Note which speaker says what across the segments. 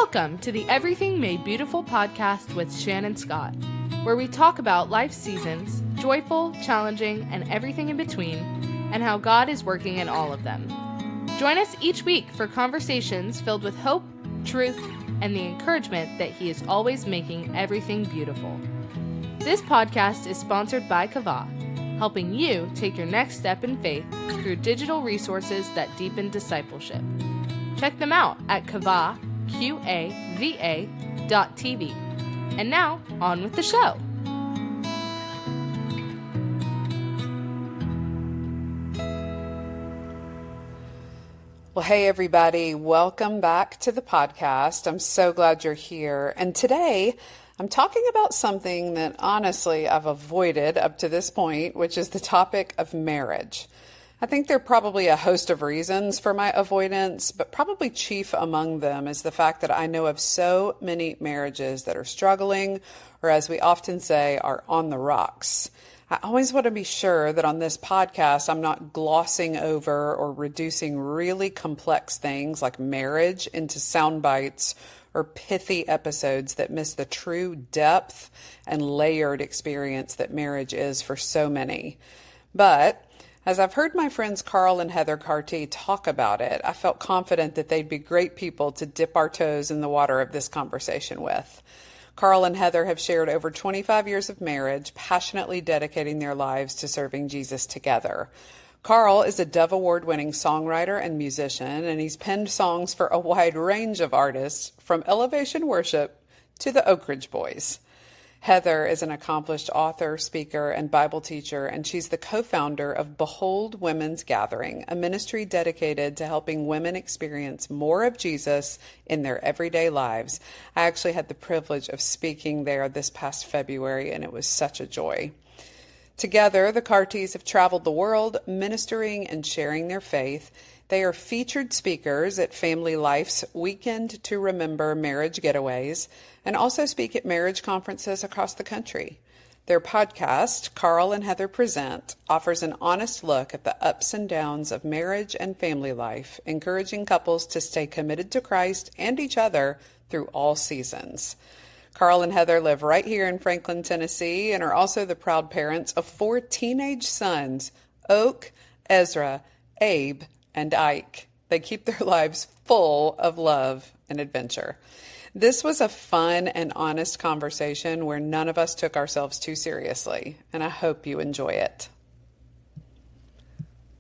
Speaker 1: Welcome to the Everything Made Beautiful podcast with Shannon Scott, where we talk about life's seasons, joyful, challenging, and everything in between, and how God is working in all of them. Join us each week for conversations filled with hope, truth, and the encouragement that He is always making everything beautiful. This podcast is sponsored by Kava, helping you take your next step in faith through digital resources that deepen discipleship. Check them out at Kava, QAVA.tv. And now, on with the show.
Speaker 2: Well, hey, everybody. Welcome back to the podcast. I'm so glad you're here. And today, I'm talking about something that honestly I've avoided up to this point, which is the topic of marriage. I think there are probably a host of reasons for my avoidance, but probably chief among them is the fact that I know of so many marriages that are struggling, or as we often say, are on the rocks. I always want to be sure that on this podcast, I'm not glossing over or reducing really complex things like marriage into sound bites or pithy episodes that miss the true depth and layered experience that marriage is for so many. But as I've heard my friends Carl and Heather Cartee talk about it, I felt confident that they'd be great people to dip our toes in the water of this conversation with. Carl and Heather have shared over 25 years of marriage, passionately dedicating their lives to serving Jesus together. Carl is a Dove Award-winning songwriter and musician, and he's penned songs for a wide range of artists, from Elevation Worship to the Oak Ridge Boys. Heather is an accomplished author, speaker, and Bible teacher, and she's the co-founder of Behold Women's Gathering, a ministry dedicated to helping women experience more of Jesus in their everyday lives. I actually had the privilege of speaking there this past February, and it was such a joy. Together, the Cartees have traveled the world, ministering and sharing their faith. They are featured speakers at Family Life's Weekend to Remember Marriage Getaways, and also speak at marriage conferences across the country. Their podcast, Carl and Heather Present, offers an honest look at the ups and downs of marriage and family life, encouraging couples to stay committed to Christ and each other through all seasons. Carl and Heather live right here in Franklin, Tennessee, and are also the proud parents of 4 teenage sons, Oak, Ezra, Abe, and Ike. They keep their lives full of love and adventure. This was a fun and honest conversation where none of us took ourselves too seriously, and I hope you enjoy it.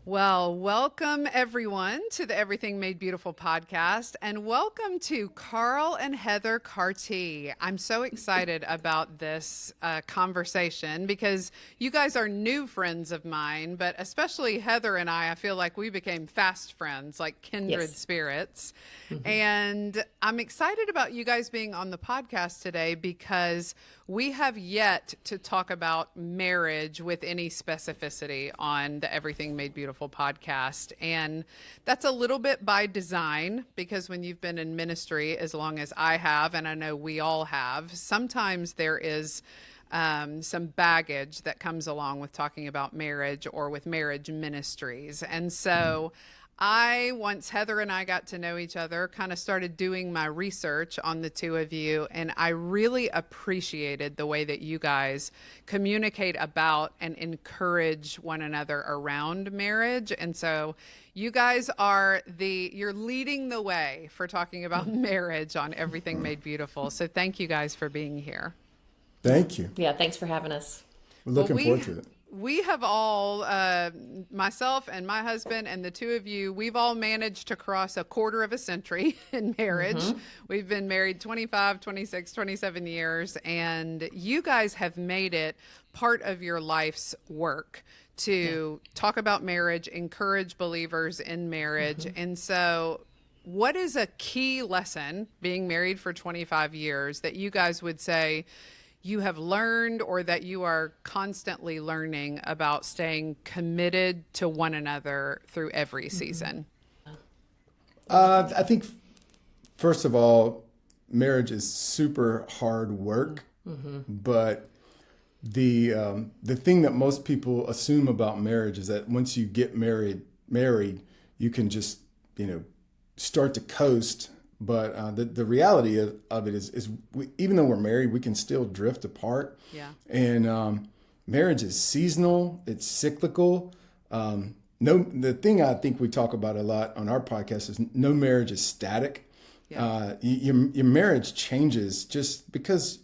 Speaker 3: Well, welcome everyone to the Everything Made Beautiful podcast, and welcome to Carl and Heather Cartee. I'm so excited about this conversation because you guys are new friends of mine, but especially Heather and I feel like we became fast friends, like kindred spirits. Mm-hmm. And I'm excited about you guys being on the podcast today because we have yet to talk about marriage with any specificity on the Everything Made Beautiful podcast. And that's a little bit by design, because when you've been in ministry as long as I have, and I know we all have, sometimes there is some baggage that comes along with talking about marriage or with marriage ministries. And so once Heather and I got to know each other, kind of started doing my research on the two of you, and I really appreciated the way that you guys communicate about and encourage one another around marriage. And so you guys you're leading the way for talking about marriage on Everything Made Beautiful. So thank you guys for being here.
Speaker 4: Thank you.
Speaker 5: Yeah, thanks for having us.
Speaker 4: We're looking forward to it.
Speaker 3: We have all, myself and my husband and the two of you, we've all managed to cross a quarter of a century in marriage. Mm-hmm. We've been married 25, 26, 27 years, and you guys have made it part of your life's work to talk about marriage, encourage believers in marriage. Mm-hmm. And so what is a key lesson, being married for 25 years, that you guys would say you have learned, or that you are constantly learning about staying committed to one another through every season?
Speaker 4: I think, first of all, marriage is super hard work, but the thing that most people assume about marriage is that once you get married, you can just, start to coast But the reality of it is even though we're married, we can still drift apart.
Speaker 3: Yeah.
Speaker 4: And marriage is seasonal. It's cyclical. The thing I think we talk about a lot on our podcast is no marriage is static.
Speaker 3: Yeah.
Speaker 4: Your marriage changes just because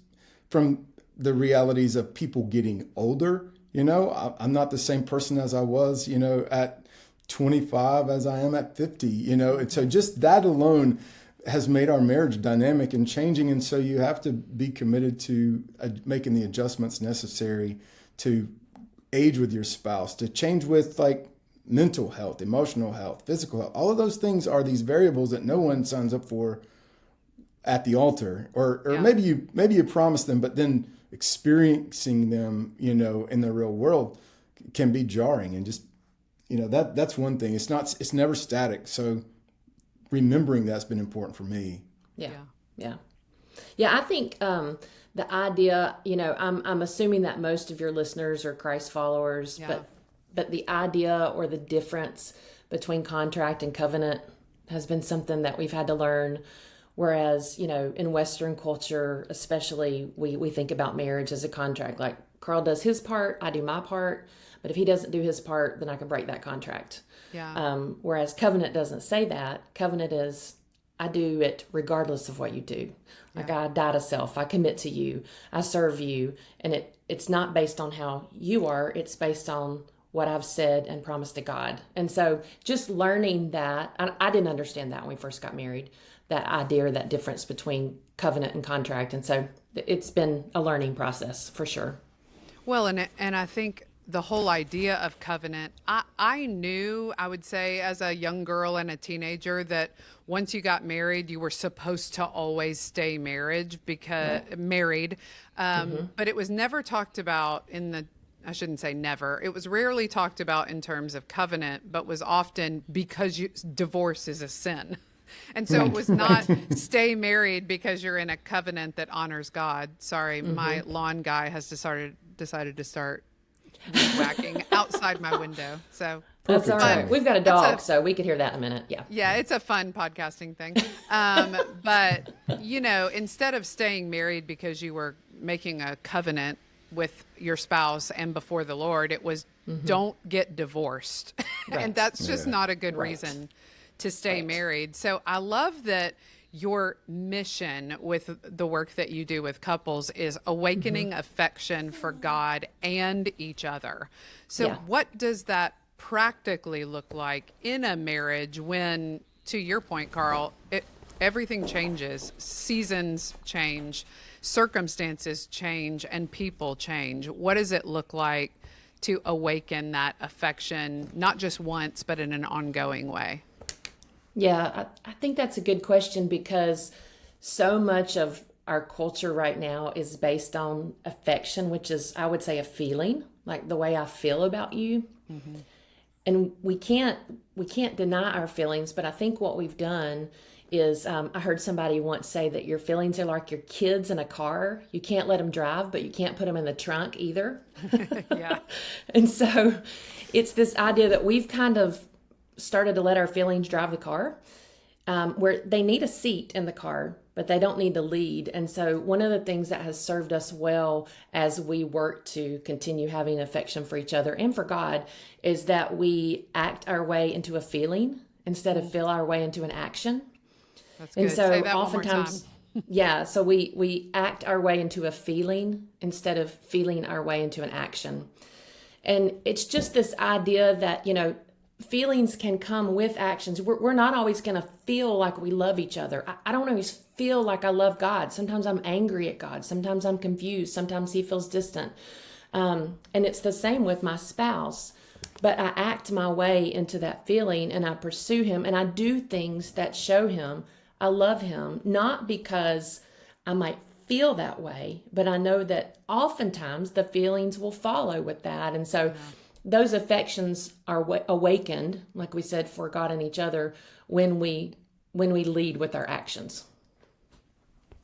Speaker 4: from the realities of people getting older. I'm not the same person as I was, at 25 as I am at 50, and so just that alone has made our marriage dynamic and changing. And so you have to be committed to making the adjustments necessary to age with your spouse, to change with like mental health, emotional health, physical health. All of those things are these variables that no one signs up for at the altar, or maybe you promise them, but then experiencing them, in the real world can be jarring. And just, that's one thing. It's never static. So remembering that's been important for me.
Speaker 5: Yeah. I think the idea, I'm assuming that most of your listeners are Christ followers, but the idea or the difference between contract and covenant has been something that we've had to learn. Whereas, in Western culture, especially, we think about marriage as a contract. Like Carl does his part, I do my part. But if he doesn't do his part, then I can break that contract.
Speaker 3: Yeah.
Speaker 5: Whereas covenant doesn't say that. Covenant is, I do it regardless of what you do. Like I die to self. I commit to you. I serve you. And it's not based on how you are. It's based on what I've said and promised to God. And so just learning that, I didn't understand that when we first got married, that idea or that difference between covenant and contract. And so it's been a learning process for sure.
Speaker 3: Well, and I think the whole idea of covenant, I knew, I would say, as a young girl and a teenager, that once you got married, you were supposed to always stay married. But it was never talked about I shouldn't say never. It was rarely talked about in terms of covenant, but was often because divorce is a sin. And so it was not stay married because you're in a covenant that honors God. Sorry, my lawn guy has decided to start whacking outside my window. So
Speaker 5: that's all right. We've got a dog, so we could hear that in a minute. Yeah.
Speaker 3: Yeah, it's a fun podcasting thing. But, instead of staying married because you were making a covenant with your spouse and before the Lord, it was don't get divorced. And that's just not a good reason to stay married. So I love that your mission with the work that you do with couples is awakening affection for God and each other. So what does that practically look like in a marriage when, to your point, Carl, everything changes, seasons change, circumstances change, and people change? What does it look like to awaken that affection, not just once, but in an ongoing way?
Speaker 5: Yeah, I think that's a good question because so much of our culture right now is based on affection, which is, I would say, a feeling, like the way I feel about you. And we can't deny our feelings, but I think what we've done is, I heard somebody once say that your feelings are like your kids in a car. You can't let them drive, but you can't put them in the trunk either.
Speaker 3: Yeah.
Speaker 5: And so it's this idea that we've kind of started to let our feelings drive the car, where they need a seat in the car, but they don't need to lead. And so one of the things that has served us well as we work to continue having affection for each other and for God is that we act our way into a feeling instead of feel our way into an action.
Speaker 3: That's good.
Speaker 5: And so
Speaker 3: Say that
Speaker 5: oftentimes, so we act our way into a feeling instead of feeling our way into an action. And it's just this idea that, feelings can come with actions. We're not always going to feel like we love each other. I don't always feel like I love God. Sometimes I'm angry at God. Sometimes I'm confused. Sometimes he feels distant. And it's the same with my spouse. But I act my way into that feeling and I pursue him and I do things that show him I love him, not because I might feel that way, but I know that oftentimes the feelings will follow with that. And so those affections are awakened, like we said, for God and each other when we lead with our actions.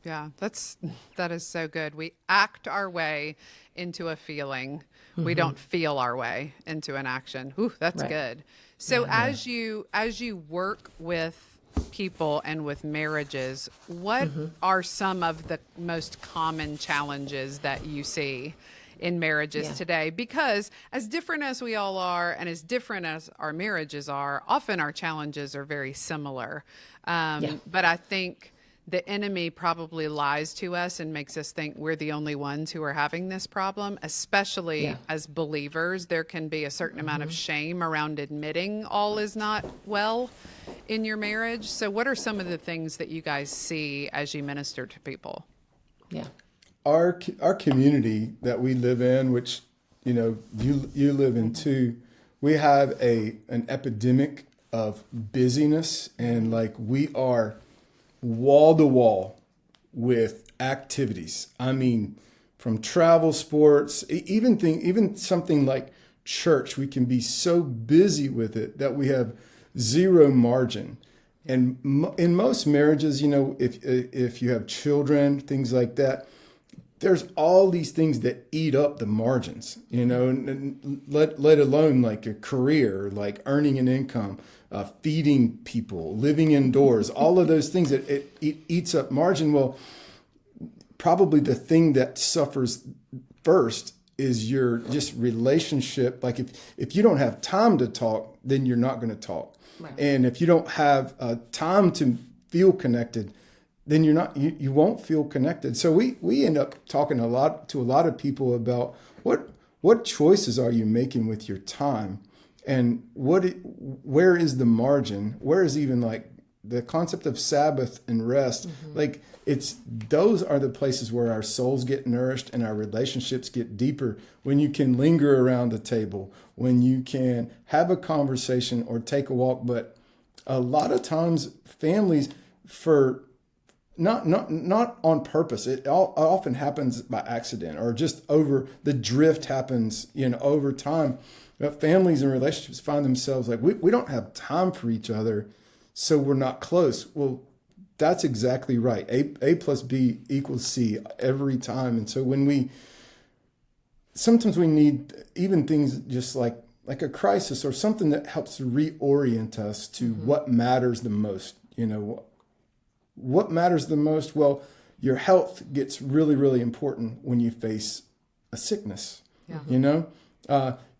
Speaker 3: Yeah, that is so good. We act our way into a feeling. We don't feel our way into an action. Ooh, that's good. So as you work with people and with marriages, what are some of the most common challenges that you see in marriages today? Because as different as we all are and as different as our marriages are, often our challenges are very similar. But I think the enemy probably lies to us and makes us think we're the only ones who are having this problem, especially as believers. There can be a certain amount of shame around admitting all is not well in your marriage. So what are some of the things that you guys see as you minister to people?
Speaker 5: Yeah.
Speaker 4: Our community that we live in, which, you live in too, we have an epidemic of busyness, and like we are wall to wall with activities. I mean, from travel, sports, even something like church, we can be so busy with it that we have zero margin. And in most marriages, if you have children, things like that, there's all these things that eat up the margins, and let alone like a career, like earning an income, feeding people, living indoors, all of those things that it eats up margin. Well, probably the thing that suffers first is your just relationship. Like if you don't have time to talk, then you're not going to talk. Right. And if you don't have time to feel connected, then you won't feel connected. So we end up talking to a lot of people about what choices are you making with your time, and where is the margin? Where is even like the concept of Sabbath and rest? Like those are the places where our souls get nourished and our relationships get deeper, when you can linger around the table, when you can have a conversation or take a walk. But a lot of times families, for not on purpose, it often happens by accident, or just the drift happens over time. But families and relationships find themselves like, we don't have time for each other, so we're not close. Well, that's exactly right. A plus B equals C every time. And so sometimes we need even things just like a crisis or something that helps reorient us to what matters the most. What matters the most? Well, your health gets really, really important when you face a sickness.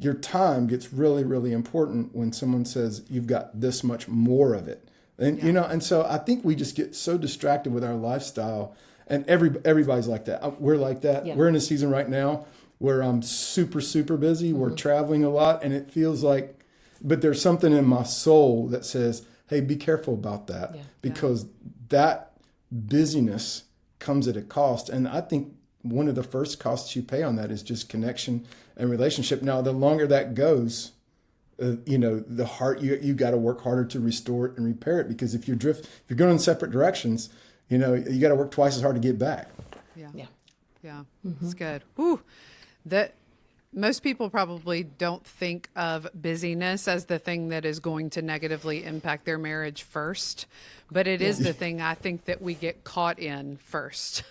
Speaker 4: Your time gets really, really important when someone says you've got this much more of it. And and so I think we just get so distracted with our lifestyle, and everybody's like that. We're like that. Yeah. We're in a season right now where I'm super, super busy. We're traveling a lot, and it feels like, but there's something in my soul that says, hey, be careful about that, because that busyness comes at a cost. And I think one of the first costs you pay on that is just connection and relationship. Now, the longer that goes, the heart, you got to work harder to restore it and repair it, because if you're going in separate directions, you got to work twice as hard to get back.
Speaker 3: Yeah. It's good. Whew. Most people probably don't think of busyness as the thing that is going to negatively impact their marriage first, but it is the thing I think that we get caught in first.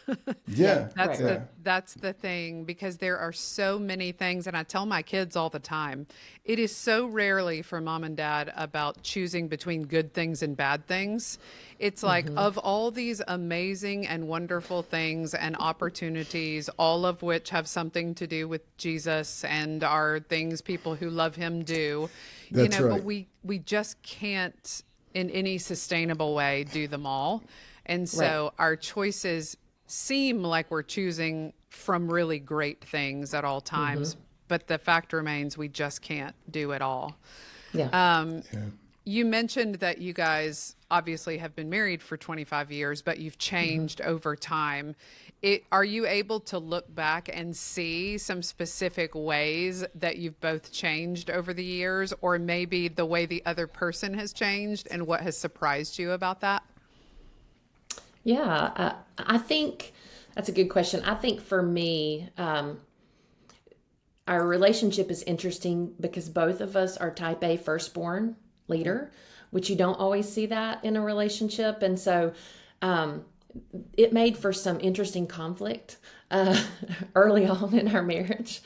Speaker 3: That's the thing, because there are so many things, and I tell my kids all the time, it is so rarely for mom and dad about choosing between good things and bad things. It's like, of all these amazing and wonderful things and opportunities, all of which have something to do with Jesus and are things people who love him do,
Speaker 4: That's right.
Speaker 3: But we just can't in any sustainable way do them all. And so our choices seem like we're choosing from really great things at all times, but the fact remains we just can't do it all. You mentioned that you guys obviously have been married for 25 years, but you've changed over time. Are you able to look back and see some specific ways that you've both changed over the years, or maybe the way the other person has changed and what has surprised you about that?
Speaker 5: Yeah, I think that's a good question. I think for me, our relationship is interesting because both of us are type A firstborn leader, which you don't always see that in a relationship. And so it made for some interesting conflict early on in our marriage.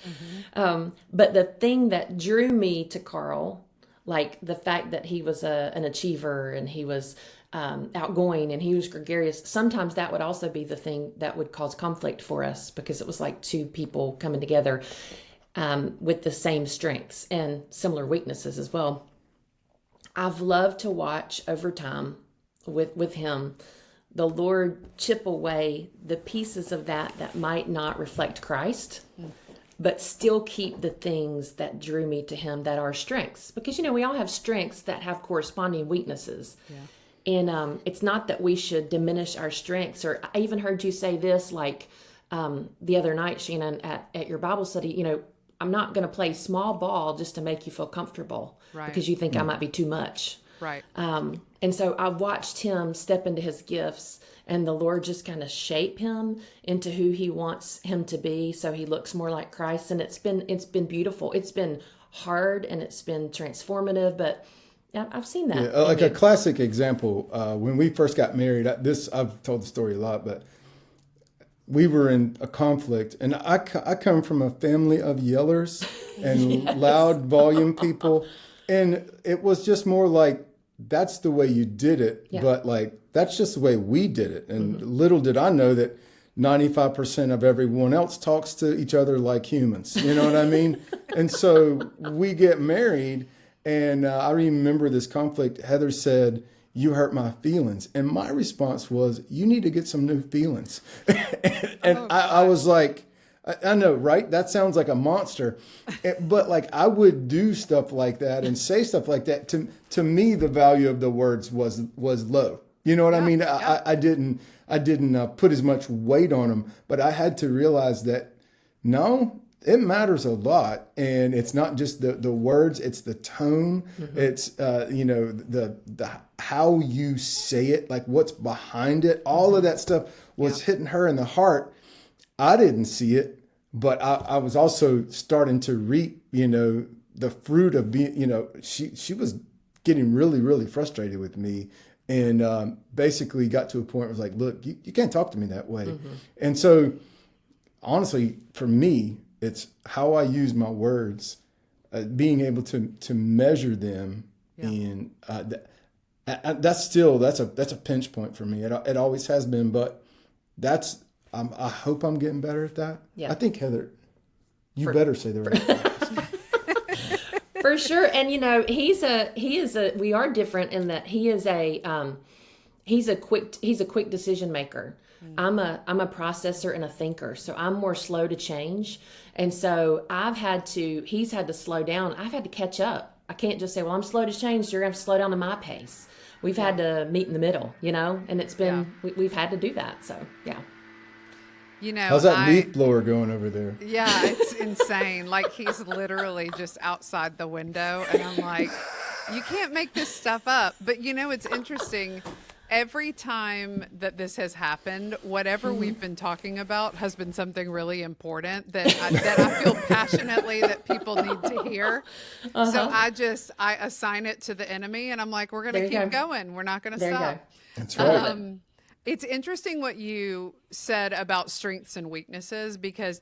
Speaker 5: But the thing that drew me to Carl Like the fact that he was an achiever and he was outgoing and he was gregarious. Sometimes that would also be the thing that would cause conflict for us, because it was like two people coming together with the same strengths and similar weaknesses as well. I've loved to watch over time with him, the Lord chip away the pieces of that might not reflect Christ, but still keep the things that drew me to him that are strengths. Because, we all have strengths that have corresponding weaknesses. Yeah. And it's not that we should diminish our strengths. Or I even heard you say this, like the other night, Shannon, at your Bible study, I'm not going to play small ball just to make you feel comfortable, right, because you think I might be too much.
Speaker 3: Right.
Speaker 5: And so I watched him step into his gifts, and the Lord just kind of shape him into who he wants him to be, so he looks more like Christ. And it's been beautiful. It's been hard and it's been transformative, but I've seen that.
Speaker 4: Yeah, like a classic example, when we first got married, I've told the story a lot, but we were in a conflict, and I come from a family of yellers and
Speaker 5: Yes.
Speaker 4: loud volume people. And it was just more like, that's the way you did it.
Speaker 5: Yeah.
Speaker 4: But like, that's just the way we did it. And little did I know that 95% of everyone else talks to each other like humans. You know what I mean? And so we get married, and I remember this conflict. Heather said, "You hurt my feelings." And my response was, "You need to get some new feelings." And I was like, I know, right? That sounds like a monster. But like, I would do stuff like that and say stuff like that. To me, the value of the words was low. You know what I mean? Yeah. I didn't put as much weight on them, but I had to realize that, no, it matters a lot. And it's not just the words, it's the tone. Mm-hmm. It's, the how you say it, like what's behind it. All of that stuff was hitting her in the heart. I didn't see it, but I was also starting to reap, the fruit of being, she was getting really, really frustrated with me, and basically got to a point where it was like, look, you can't talk to me that way. Mm-hmm. And so honestly, for me, it's how I use my words, being able to measure them. Yeah. And that's a pinch point for me. It always has been, but I hope I'm getting better at that. Yeah. I think, Heather, you better say the right thing.
Speaker 5: For sure. And we are different in that he's a quick decision maker. Mm-hmm. I'm a processor and a thinker. So I'm more slow to change. And so he's had to slow down. I've had to catch up. I can't just say, well, I'm slow to change, so you're going to have to slow down to my pace. We've had to meet in the middle, and it's been, we've had to do that. So, yeah.
Speaker 4: How's that leaf blower going over there?
Speaker 3: Yeah, it's insane. Like, he's literally just outside the window, and I'm like, you can't make this stuff up. But it's interesting. Every time that this has happened, whatever we've been talking about has been something really important that I feel passionately that people need to hear. Uh-huh. So I assign it to the enemy, and I'm like, we're going to keep going. We're not going to stop.
Speaker 4: That's right.
Speaker 3: It's interesting what you said about strengths and weaknesses, because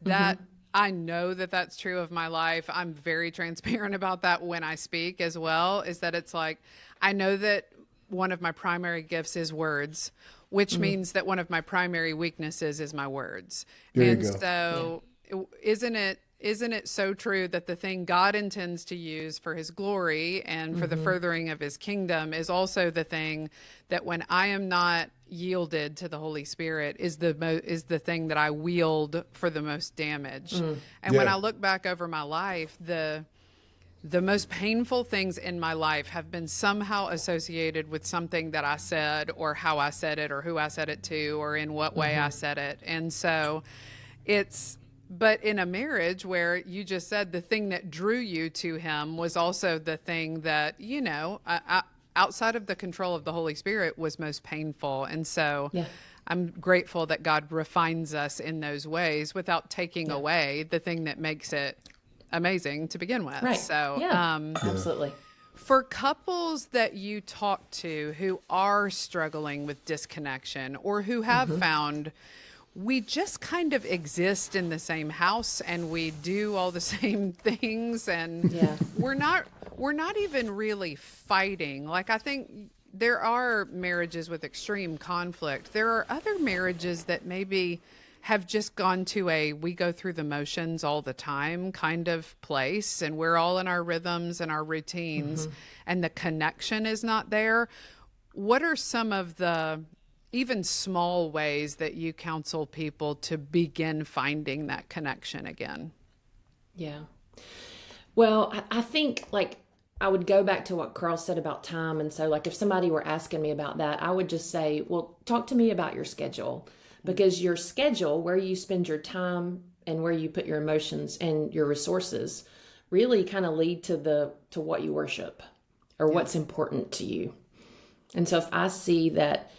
Speaker 3: I know that that's true of my life. I'm very transparent about that when I speak as well, is that it's like, I know that one of my primary gifts is words, which means that one of my primary weaknesses is my words.
Speaker 4: There
Speaker 3: and
Speaker 4: you go.
Speaker 3: So isn't it so true that the thing God intends to use for his glory and for the furthering of his kingdom is also the thing that, when I am not yielded to the Holy Spirit, is the thing that I wield for the most damage. And when I look back over my life, the most painful things in my life have been somehow associated with something that I said, or how I said it, or who I said it to, or in what way I said it. And so but in a marriage where you just said the thing that drew you to him was also the thing that, outside of the control of the Holy Spirit, was most painful. And so I'm grateful that God refines us in those ways without taking away the thing that makes it amazing to begin with.
Speaker 5: Right.
Speaker 3: So,
Speaker 5: absolutely.
Speaker 3: For couples that you talk to who are struggling with disconnection, or who have found we just kind of exist in the same house and we do all the same things, and we're not even really fighting. Like, I think there are marriages with extreme conflict. There are other marriages that maybe have just gone to a we go through the motions all the time kind of place, and we're all in our rhythms and our routines, and the connection is not there. What are some of the even small ways that you counsel people to begin finding that connection again?
Speaker 5: Yeah. Well, I think, like, I would go back to what Carl said about time. And so, like, if somebody were asking me about that, I would just say, well, talk to me about your schedule, because your schedule, where you spend your time and where you put your emotions and your resources, really kind of lead to what you worship or what's important to you. And so if I see that,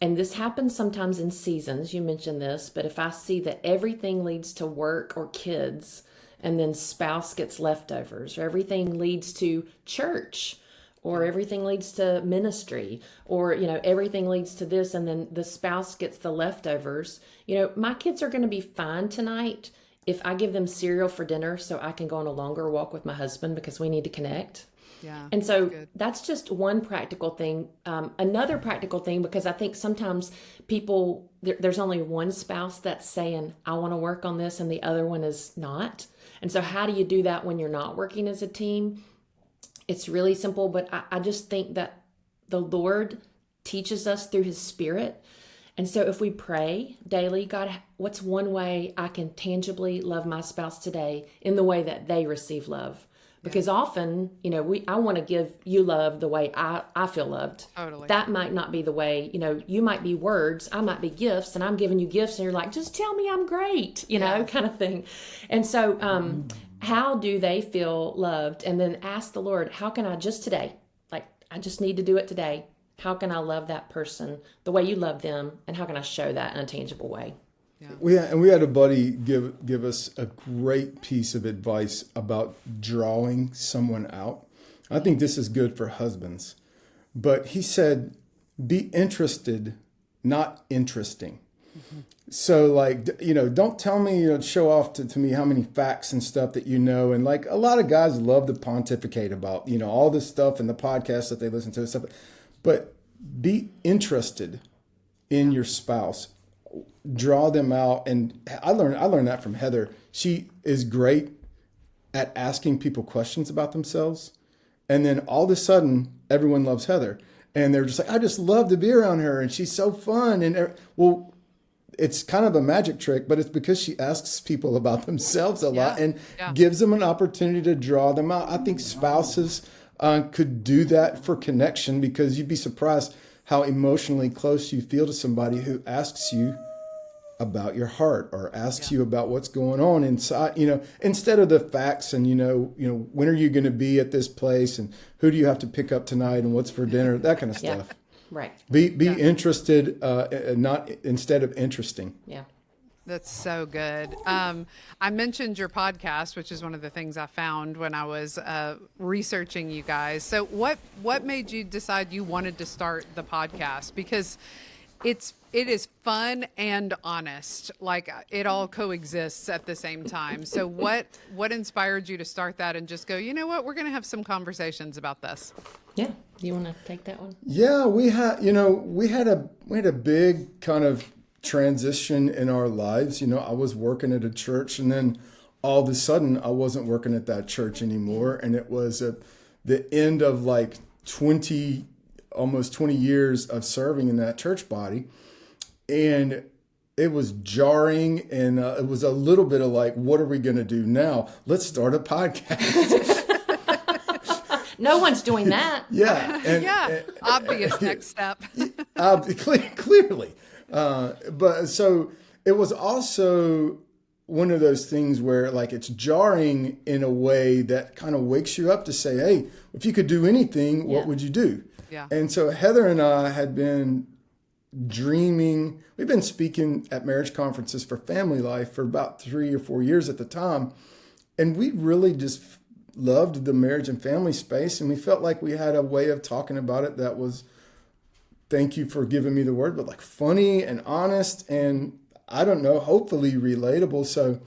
Speaker 5: and this happens sometimes in seasons, you mentioned this, but if I see that everything leads to work or kids, and then spouse gets leftovers, or everything leads to church, or everything leads to ministry, or, everything leads to this, and then the spouse gets the leftovers, my kids are going to be fine tonight if I give them cereal for dinner so I can go on a longer walk with my husband because we need to connect.
Speaker 3: Yeah.
Speaker 5: And so that's just one practical thing. Another practical thing, because I think sometimes people, there's only one spouse that's saying, I want to work on this, and the other one is not. And so how do you do that when you're not working as a team? It's really simple, but I just think that the Lord teaches us through his Spirit. And so if we pray daily, God, what's one way I can tangibly love my spouse today in the way that they receive love? Because often, I want to give you love the way I feel loved.
Speaker 3: Totally.
Speaker 5: That might not be the way, you might be words, I might be gifts, and I'm giving you gifts, and you're like, just tell me I'm great, kind of thing. And so how do they feel loved? And then ask the Lord, how can I just today, like, I just need to do it today. How can I love that person the way you love them? And how can I show that in a tangible way?
Speaker 4: Yeah. We had a buddy give us a great piece of advice about drawing someone out. I think this is good for husbands. But he said, be interested, not interesting. Mm-hmm. So, like, don't tell me, show off to me how many facts and stuff that you know. And, like, a lot of guys love to pontificate about, all this stuff and the podcasts that they listen to and stuff. But be interested in your spouse. Draw them out. And I learned that from Heather. She is great at asking people questions about themselves. And then all of a sudden, everyone loves Heather. And they're just like, I just love to be around her. And she's so fun. And it's kind of a magic trick, but it's because she asks people about themselves a lot and gives them an opportunity to draw them out. I think spouses could do that for connection, because you'd be surprised how emotionally close you feel to somebody who asks you about your heart or asks you about what's going on inside, instead of the facts and, when are you going to be at this place and who do you have to pick up tonight and what's for dinner, that kind of stuff.
Speaker 5: Right.
Speaker 4: Be interested, not instead of interesting.
Speaker 5: Yeah.
Speaker 3: That's so good. I mentioned your podcast, which is one of the things I found when I was researching you guys. So what made you decide you wanted to start the podcast? Because it is fun and honest. Like, it all coexists at the same time. So what inspired you to start that and just go, you know what, we're going to have some conversations about this?
Speaker 5: Yeah. You want to take that one?
Speaker 4: Yeah, we had a big kind of transition in our lives. I was working at a church, and then all of a sudden I wasn't working at that church anymore. And it was the end of like almost 20 years of serving in that church body. And it was jarring, and it was a little bit of like, what are we going to do now? Let's start a podcast.
Speaker 5: No one's doing that.
Speaker 4: Yeah.
Speaker 3: Obvious next step.
Speaker 4: Clearly. But so it was also one of those things where, like, it's jarring in a way that kind of wakes you up to say, hey, if you could do anything, what would you do?
Speaker 3: Yeah.
Speaker 4: And so Heather and I had been dreaming. We've been speaking at marriage conferences for family life for about 3 or 4 years at the time. And we really just loved the marriage and family space. And we felt like we had a way of talking about it that was, thank you for giving me the word, but like funny and honest. And I don't know, hopefully relatable. So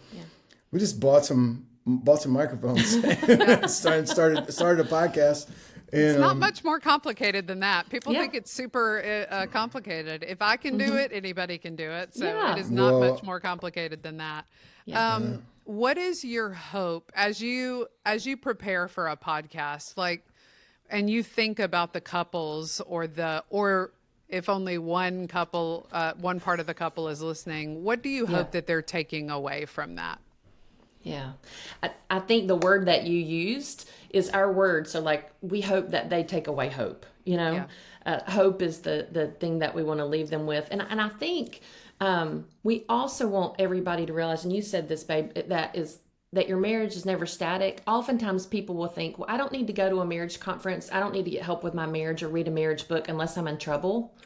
Speaker 4: we just bought some microphones and started a podcast. And,
Speaker 3: it's not much more complicated than that. People think it's super complicated. If I can do it, anybody can do it. So it is not much more complicated than that. What is your hope as you prepare for a podcast, like, and you think about the couples or if only one couple, one part of the couple is listening, what do you hope that they're taking away from that?
Speaker 5: Yeah. I think the word that you used is our word. So like, we hope that they take away hope, you know. Hope is the thing that we want to leave them with. And I think we also want everybody to realize, and you said this, babe, that your marriage is never static. Oftentimes people will think, well, I don't need to go to a marriage conference. I don't need to get help with my marriage or read a marriage book unless I'm in trouble.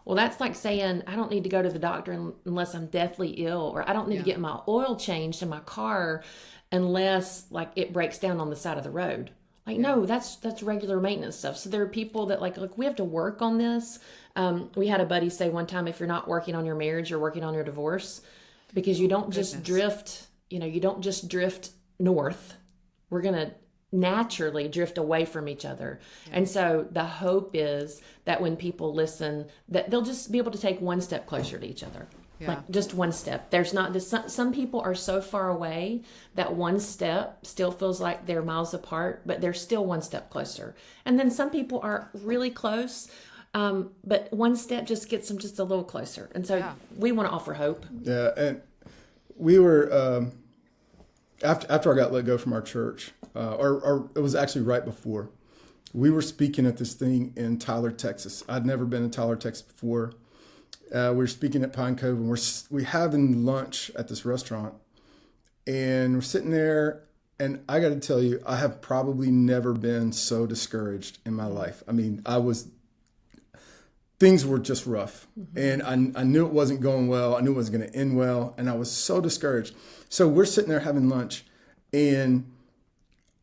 Speaker 5: Well, that's like saying, I don't need to go to the doctor unless I'm deathly ill, or I don't need to get my oil changed in my car unless like it breaks down on the side of the road. Like, no, that's regular maintenance stuff. So there are people that like, look, we have to work on this. We had a buddy say one time, if you're not working on your marriage, you're working on your divorce, because you don't just drift, you don't just drift north. We're going to naturally drift away from each other. And so the hope is that when people listen, that they'll just be able to take one step closer to each other. Like just one step. There's not this, some people are so far away that one step still feels like they're miles apart, but they're still one step closer. And then some people are really close, but one step just gets them just a little closer. And so we want to offer hope.
Speaker 4: Yeah. And we were, after I got let go from our church, or it was actually right before, we were speaking at this thing in Tyler, Texas. I'd never been in Tyler, Texas before. We were speaking at Pine Cove, and we're having lunch at this restaurant, and we're sitting there, and I got to tell you, I have probably never been so discouraged in my life. I mean, things were just rough, and I knew it wasn't going well. I knew it wasn't going to end well, and I was so discouraged. So we're sitting there having lunch, and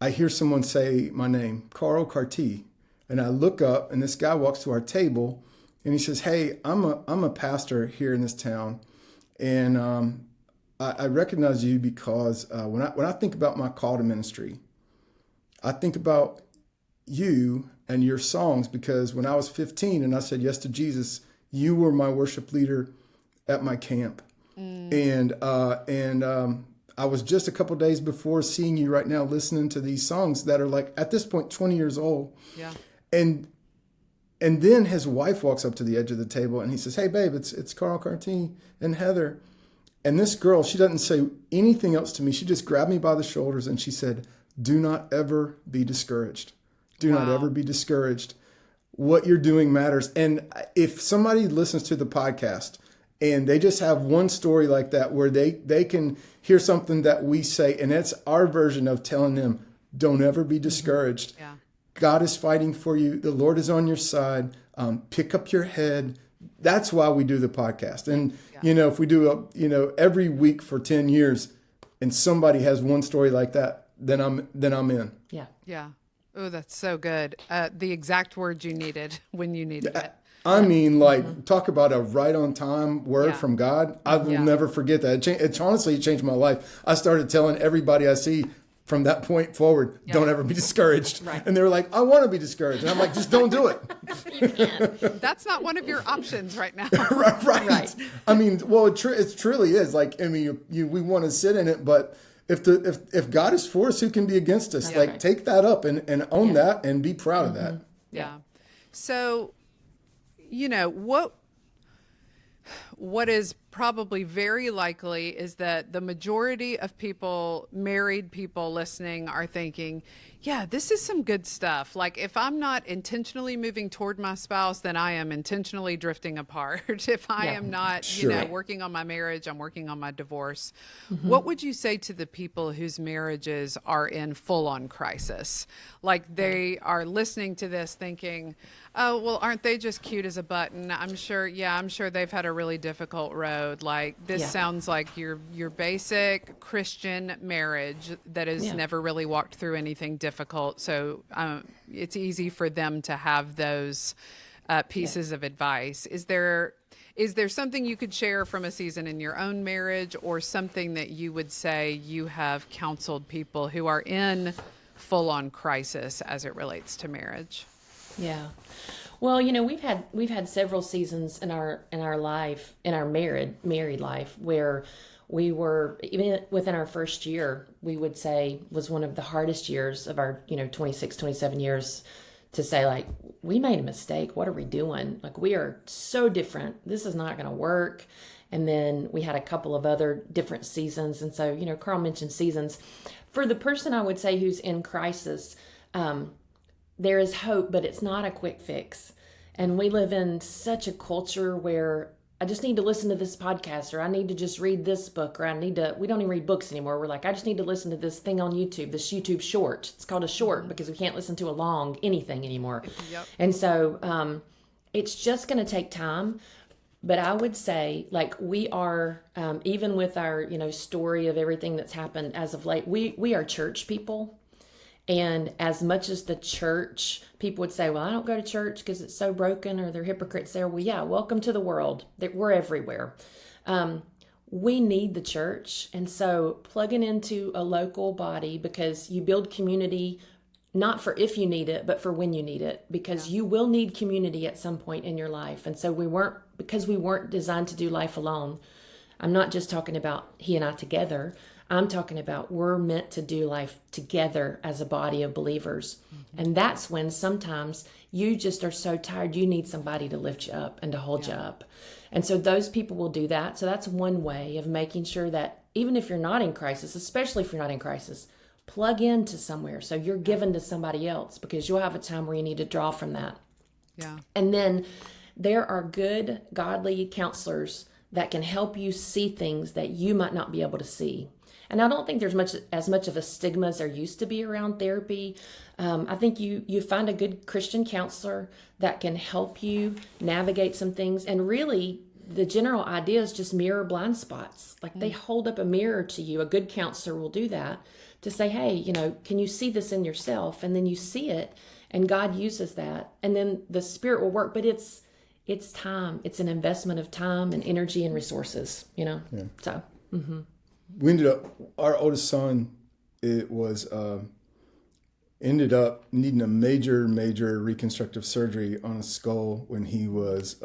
Speaker 4: I hear someone say my name, Carl Cartee, and I look up, and this guy walks to our table, and he says, "Hey, I'm a pastor here in this town, and I recognize you because when I think about my call to ministry, I think about you and your songs, because when I was 15 and I said yes to Jesus, you were my worship leader at my camp, and I was just a couple days before seeing you right now, listening to these songs that are like at this point 20 years old, And then his wife walks up to the edge of the table and he says, "Hey, babe, it's Carl Cartee and Heather." And this girl, she doesn't say anything else to me. She just grabbed me by the shoulders and she said, "Do not ever be discouraged. Do not ever be discouraged. What you're doing matters." And if somebody listens to the podcast and they just have one story like that where they can hear something that we say, and it's our version of telling them, don't ever be discouraged. God is fighting for you. The Lord is on your side. Pick up your head. That's why we do the podcast. And, if we do, every week for 10 years and somebody has one story like that, then I'm in.
Speaker 3: Yeah. Oh, that's so good. The exact word you needed when you needed it.
Speaker 4: I mean, talk about a right on time word from God. I will never forget that. It honestly changed my life. I started telling everybody I see from that point forward, don't ever be discouraged. And they were like, "I want to be discouraged." And I'm like, just don't do it.
Speaker 5: You can't.
Speaker 3: That's not one of your options right now.
Speaker 4: right. I mean, well, it truly is. Like, I mean, we want to sit in it, but if God is for us, who can be against us? Take that up and own that and be proud of that.
Speaker 3: Yeah. So, what is probably very likely is that the majority of people, married people listening, are thinking, yeah, this is some good stuff. Like, if I'm not intentionally moving toward my spouse, then I am intentionally drifting apart. If I am not, working on my marriage, I'm working on my divorce. What would you say to the people whose marriages are in full-on crisis? Like, they are listening to this thinking, oh, well, aren't they just cute as a button? I'm sure they've had a really difficult road. Like, this sounds like your basic Christian marriage that has never really walked through anything difficult. So it's easy for them to have those pieces of advice. Is there Is there something you could share from a season in your own marriage, or something that you would say you have counseled people who are in full-on crisis as it relates to marriage?
Speaker 5: Yeah. Well, we've had several seasons in our life, in our married life, where we were, even within our first year, we would say was one of the hardest years of our 26, 27 years, to say, like, we made a mistake. What are we doing? Like, we are so different. This is not going to work. And then we had a couple of other different seasons. And so, Carl mentioned seasons. For the person, I would say, who's in crisis, there is hope, but it's not a quick fix. And we live in such a culture where I just need to listen to this podcast, or I need to just read this book, or we don't even read books anymore. We're like, I just need to listen to this thing on YouTube, this YouTube short. It's called a short because we can't listen to a long anything anymore.
Speaker 3: Yep.
Speaker 5: And so it's just going to take time. But I would say, like, we are, even with our, story of everything that's happened as of late, we are church people. And as much as the church, people would say, well, I don't go to church because it's so broken, or they're hypocrites there. Well, yeah, welcome to the world. We're everywhere. We need the church. And so plugging into a local body, because you build community, not for if you need it, but for when you need it, because you will need community at some point in your life. And so we weren't designed to do life alone. I'm not just talking about he and I together. I'm talking about we're meant to do life together as a body of believers. Mm-hmm. And that's when sometimes you just are so tired, you need somebody to lift you up and to hold you up. And so those people will do that. So that's one way of making sure that even if you're not in crisis, especially if you're not in crisis, plug into somewhere so you're given to somebody else, because you'll have a time where you need to draw from that.
Speaker 3: Yeah.
Speaker 5: And then there are good, godly counselors that can help you see things that you might not be able to see. And I don't think there's as much of a stigma as there used to be around therapy. I think you find a good Christian counselor that can help you navigate some things. And really, the general idea is just mirror blind spots. Like, they hold up a mirror to you. A good counselor will do that to say, hey, can you see this in yourself? And then you see it, and God uses that. And then the Spirit will work. But it's time. It's an investment of time and energy and resources, So, mm-hmm.
Speaker 4: We ended up, our oldest son, ended up needing a major reconstructive surgery on his skull when he was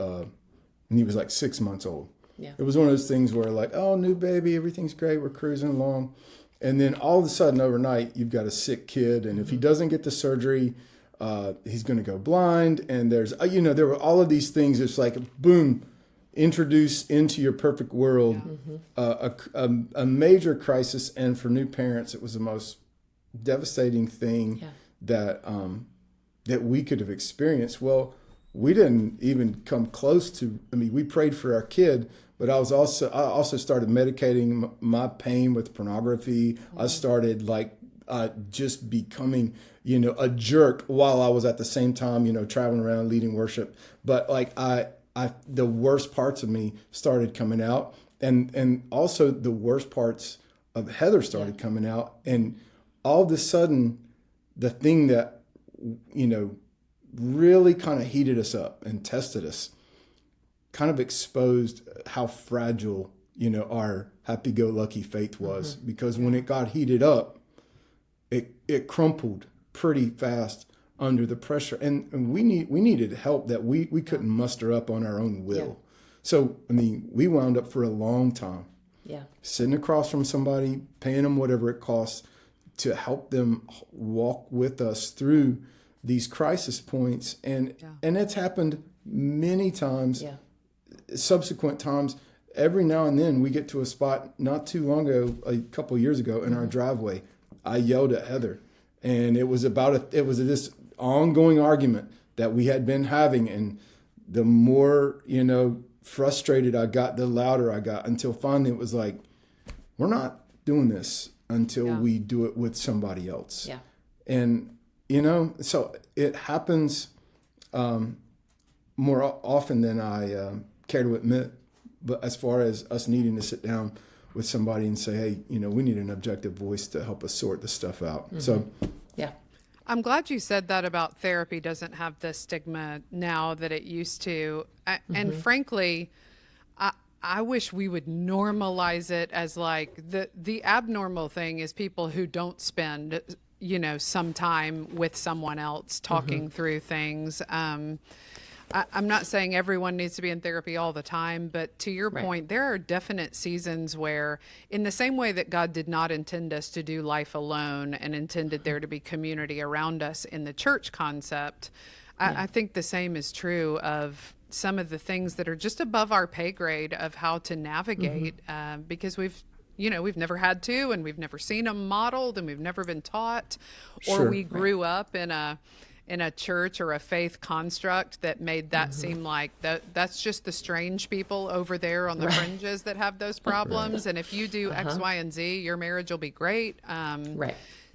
Speaker 4: like 6 months old.
Speaker 5: Yeah.
Speaker 4: It was one of those things where, like, oh, new baby, everything's great, we're cruising along. And then all of a sudden overnight, you've got a sick kid. And if he doesn't get the surgery, he's going to go blind. And there's, there were all of these things. It's like, boom, introduce into your perfect world a major crisis. And for new parents, it was the most devastating thing that we could have experienced. Well, we didn't even come close to, we prayed for our kid, but I also started medicating my pain with pornography. I started just becoming, a jerk while I was at the same time, traveling around leading worship. But the worst parts of me started coming out, and also the worst parts of Heather started coming out. And all of a sudden, the thing that, really kind of heated us up and tested us, kind of exposed how fragile, our happy-go-lucky faith was. Because when it got heated up, it crumpled pretty fast under the pressure. And we needed help that we couldn't muster up on our own will. Yeah. So, we wound up for a long time sitting across from somebody, paying them whatever it costs to help them walk with us through these crisis points. And it's happened many times, subsequent times. Every now and then we get to a spot, not too long ago, a couple years ago, in our driveway, I yelled at Heather, and it was this ongoing argument that we had been having. And the more, frustrated I got, the louder I got, until finally it was like, we're not doing this until we do it with somebody else. Yeah. And, so it happens more often than I care to admit. But as far as us needing to sit down with somebody and say, hey, we need an objective voice to help us sort this stuff out. Mm-hmm. So,
Speaker 3: I'm glad you said that about therapy doesn't have the stigma now that it used to. And frankly, I wish we would normalize it as like the abnormal thing is people who don't spend, some time with someone else talking through things. I'm not saying everyone needs to be in therapy all the time, but to your point, there are definite seasons where, in the same way that God did not intend us to do life alone and intended there to be community around us in the church concept, I think the same is true of some of the things that are just above our pay grade of how to navigate, because we've never had to, and we've never seen them modeled, and we've never been taught, or we grew up in a church or a faith construct that made that seem like that's just the strange people over there on the fringes that have those problems. And if you do X, Y, and Z, your marriage will be great.